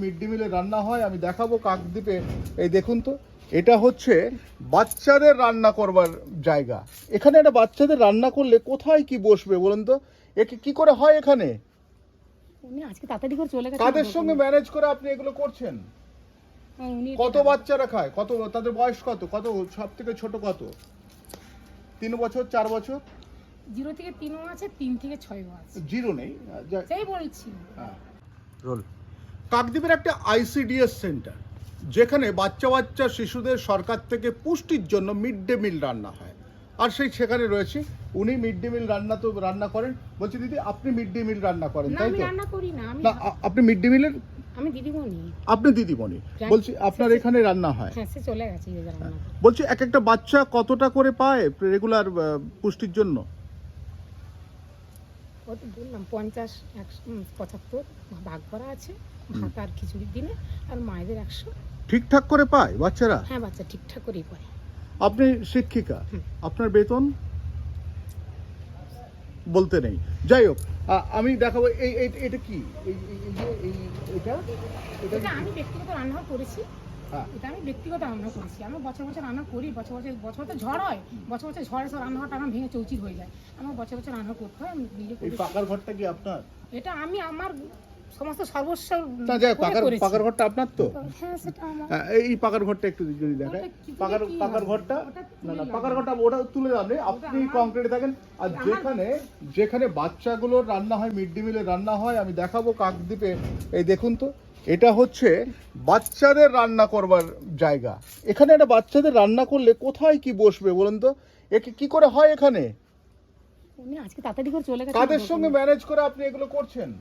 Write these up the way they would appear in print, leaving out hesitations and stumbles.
Mid day মিলে রান্না হয়, আমি দেখাবো কাকদ্বীপে। এই দেখুন তো, এটা হচ্ছে বাচ্চাদের রান্না করবার জায়গা। এখানে একটা বাচ্চাদের রান্না করলে কোথায় কি বসবে বলুন তো? একে কি করে হয় এখানে? উনি আজকে তাড়াতাড়ি করে চলে গেছেন। কাদের সঙ্গে ম্যানেজ করে আপনি এগুলো করছেন? উনি কত বাচ্চারা খায়? কত তাদের বয়স কত? কত সব থেকে ছোট কত? 3 বছর 4 বছর? 0 থেকে 3 আছে, 3 থেকে 6 আছে। জিরো নেই। সেই বলছি। হ্যাঁ, রোল। কাকদ্বীপের একটা আইসিডিএস সেন্টার, যেখানে বাচ্চা বাচ্চা শিশুদের সরকার থেকে পুষ্টির জন্য মিড ডে মিল রান্না হয়। আর সেখানে রয়েছে উনি মিড ডে মিল রান্না করেন। বলছি দিদি, আপনি মিড ডে মিল রান্না করেন না, তাই আমি তো? রান্না করি না। না, আপনি মিড ডে মিলের আমি দিদিমণি। আপনি দিদিমণি। বলছি আপনার এখানে রান্না হয়? হ্যাঁ, সে চলে গেছে এই রান্না। বলছি এক একটা বাচ্চা কতটা করে পায় রেগুলার পুষ্টির জন্য? ও তো বললাম 50 75 ভাগ করা আছে, ভাত আর খিচুড়ির দিনে, আর মায়েদের 100। ঠিকঠাক করে পায় বাচ্চারা? হ্যাঁ, বাচ্চা ঠিকঠাক করেই পায়। আপনি শিক্ষিকা, আপনার বেতন বলতে নেই। যাই হোক, আমি দেখাবো। এটা কি? এটা এটা আমি ব্যক্তিগত রান্না করেছি। হ্যাঁ, এটা আমি ব্যক্তিগত রান্না করেছি। আমি বছর বছর রান্না করি। বছর তো ঝড় হয়, বছর ঝড়ে সব রান্নাঘরটা আমার ভেঙে চৌচির হয়ে যায়। আমার বছর রান্না করতে হয়। আমি নিজে এই করি। পাকার ঘরটা কি আপনার? এটা আমি আমার সমস্ত সর্বস্ব না, যাই হোক, করেছি। পাকার ঘরটা আপনার তো? হ্যাঁ, সেটা আমার। এই পাকার ঘরটা একটু যদি দেখায়। পাকার ঘরটা, না পাকার ঘরটা ওটা তুলে যাবে, আপনি কংক্রিটে থাকেন। আর যেখানে বাচ্চাগুলোর রান্না হয়, মিড ডে মিলে রান্না হয়, আমি দেখাবো কাকদ্বীপে। এই দেখুন তো, এটা হচ্ছে বাচ্চাদের রান্না করবার জায়গা। এখানে একটা বাচ্চাদের রান্না করলে কোথায় কি বসবে বলুন তো? একে কি করে হয় এখানে? উনি আজকে তাড়াতাড়ি করে চলে গেছেন। কাদের সঙ্গে ম্যানেজ করে আপনি এগুলো করছেন?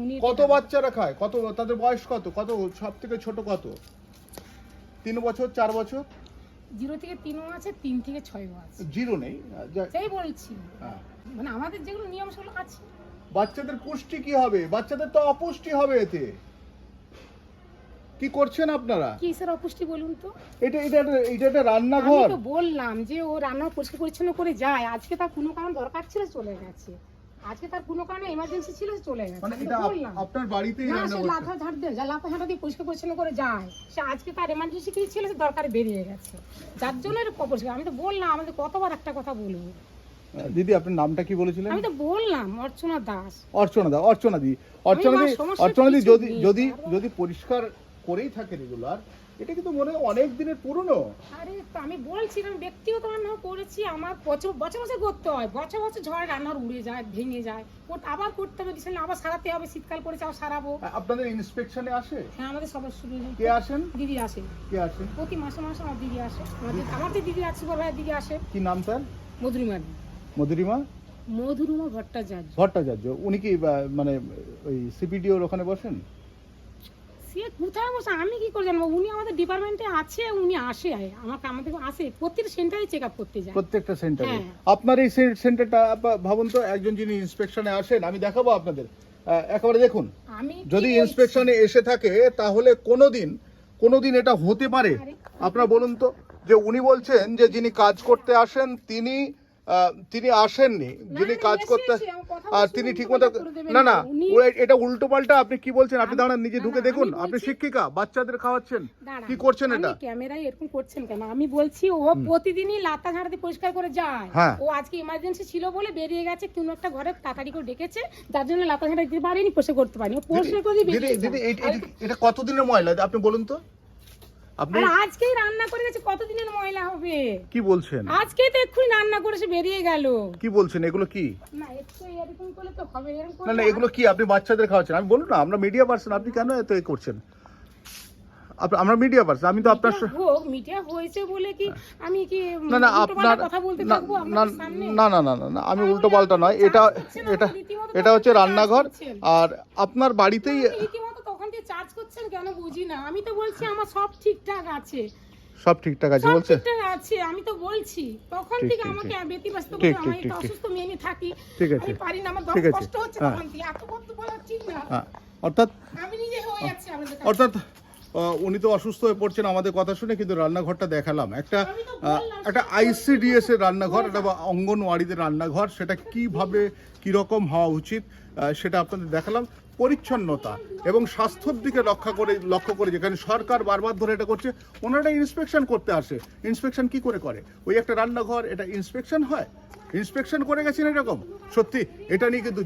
উনি কত বাচ্চারা খায়? কত তাদের বয়স কত? কত সব থেকে ছোট কত? 3 বছর 4 বছর? 0 থেকে 3 আছে, 3 থেকে 6 আছে। জিরো নেই। সেই বলছি। হ্যাঁ। মানে আমাদের যেগুলো নিয়ম সেগুলো আছে। বাচ্চাদের পুষ্টি কি হবে? বাচ্চাদের তো অপুষ্টি হবে এতে। কি করছেন আপনারা? কিসের অপুষ্টি বলুন তো? এটা একটা আমি রান্নাঘর। তো বললাম যে ও রান্না পরিষ্কার পরিচ্ছন্ন করে যায়। আজকে তার কোনো কারণ দরকার ছিল, চলে গেছে। আজকে তার কোনো কারণে এমার্জেন্সি ছিল, চলে গেছে। মানে আমি তো এটা বললাম। আপনার বাড়িতেই না, রান্না সে করছেন? লাথা ঝাড় দিয়ে লাথা ঝাড়া দিয়ে পরিষ্কার পরিচ্ছন্ন করে যায়। সে আজকে তার এমার্জেন্সি কি ছিল, সে দরকারে বেরিয়ে গেছে, যার জন্য এর অপরিষ্কার। আমি তো বললাম, আমাদের কতবার একটা কথা বলবো। দিদি, আপনার নামটা কি বলেছিলেন? আমি তো বললাম অর্চনা দাস। অর্চনা দি যদি পরিষ্কার করেই থাকে রেগুলার, এটা কিন্তু মনে হয় অনেক দিনের পুরনো। আরে তো আমি বলছি, আমি ব্যক্তিগত রান্না করেছি। আমার বছর বছর করতে হয়। বছর ঝড়ে রান্নার উড়ে যায়, ভেঙে যায়, আবার করতে হবে, ডিসেম্বর আবার সারাতে হবে, শীতকাল পড়েছে আবার সারাবো। আপনাদের ইন্সপেকশনে আসে? হ্যাঁ, আমাদের সদস্য কে আসেন? দিদি আসে। কে আসেন? প্রতি মাসে আমার দিদি আসে। আমাদের দিদি আছে, সুপারভাইজার দিদি আসে। কি নাম তার? মধুরিমা ভট্টাচার্য। উনি কি মানে ওই সিপিডিওর ওখানে বসেন? সে কোথায় বসে আমি কি করে জানবো? উনি আমাদের ডিপার্টমেন্টে আছে, উনি আসে, আমাদের আসে, প্রত্যেকটা সেন্টারে চেক আপ করতে যায়। প্রত্যেকটা সেন্টারে? হ্যাঁ। আপনার এই সেন্টারটা ভাবুন তো, একজন যিনি ইন্সপেকশনে আসেন, আমি দেখাবো আপনাদের। একেবারে দেখুন, যদি ইন্সপেকশনে এসে থাকে তাহলে কোনোদিন এটা হতে পারে? আপনারা বলুন তো, যে উনি বলছেন যে যিনি কাজ করতে আসেন তিনি আসেননি, যিনি কাজ করতে, আর তিনি ঠিকমতো না এটা উল্টো পাল্টা। আপনি কি বলছেন? আপনি দাঁড়ান, নিজে ঢুকে দেখুন। আপনি শিক্ষিকা, বাচ্চাদের খাওয়াচ্ছেন, কি করছেন এটা? ক্যামেরায় এরকম করছেন কেন? আমি বলছি, ও প্রতিদিনই লাতা ঝাড়া দিয়ে পরিষ্কার করে যায়। ও আজকে ইমার্জেন্সি ছিল বলে বেরিয়ে গেছে, কোনো একটা ঘরে তাড়াতাড়ি করে ডেকেছে, যার জন্য লাতা ঝাড়া দিতে পারেনি, পরিষ্কার করতে পারেনি। ও পরিষ্কার করে দিদি, এটা কতদিনের ময়লা আপনি বলুন তো? আপনি আজকেই রান্না করে গেছে, কতদিনের ময়লা হবে? কি বলছেন? আজকেই তো এক্ষুনি রান্না করেছে, বেরিয়ে গেল। কি বলছেন? এগুলো কি? না, একটু এরকম করলে তো হবে, এরকম না এগুলো কি? আপনি বাচ্চাদের খাওয়াচ্ছেন? আমি বলুন না, আমরা মিডিয়া পারসন, আপনি কেন এত করছেন? আমরা মিডিয়া পারসন, আমি তো আপনার মিডিয়া হয়েছে বলে কি আমি কি না আপনার কথা বলতে থাকবো আপনাদের সামনে? না, আমি উল্টো পাল্টা নয়। এটা হচ্ছে রান্নাঘর, আর আপনার বাড়িতেই রীতিমতো তখন দিয়ে চার্জ করছেন কেন বুঝি না। আমি তো বলছি আমার সব ঠিকঠাক আছে। সব ঠিকঠাক আছে বলছে? ঠিকঠাক আছে, আমি তো বলছি। তখন থেকে আমাকে ব্যতিব্যস্ত করতে, আমি একটা অসুস্থ মেয়ে থাকি, আমি পারি না, আমার কষ্ট হচ্ছে তখন থেকে। এত কষ্ট বলা ঠিক না। অর্থাৎ আমি নিজে হয়ে যাচ্ছি আমাদের কাছে। অর্থাৎ উনি তো অসুস্থ হয়ে পড়ছেন আমাদের কথা শুনে, কিন্তু রান্নাঘরটা দেখালাম একটা আইসিডিএস এর রান্নাঘর, একটা অঙ্গনওয়াড়িদের রান্নাঘর, সেটা কিভাবে কিরকম হওয়া উচিত সেটা আপনাদের দেখালাম। পরিচ্ছন্নতা এবং স্বাস্থ্যের দিকে লক্ষ্য করে যেখানে সরকার বারবার ধরে এটা করছে, ওনারা ইন্সপেকশন করতে আসে। ইন্সপেকশন কি করে? ওই একটা রান্নাঘর, এটা ইন্সপেকশন হয়? ইন্সপেকশন করে গেছেন এরকম? সত্যি এটা নিয়ে কিন্তু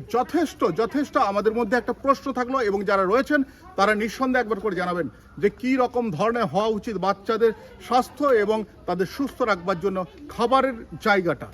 যথেষ্ট আমাদের মধ্যে একটা প্রশ্ন থাকলো, এবং যারা রয়েছেন তারা নিঃসন্দেহে একবার করে জানাবেন যে কি রকম ধরনের হওয়া উচিত বাচ্চাদের স্বাস্থ্য এবং তাদের সুস্থ রাখবার জন্য খাবারের জায়গাটা।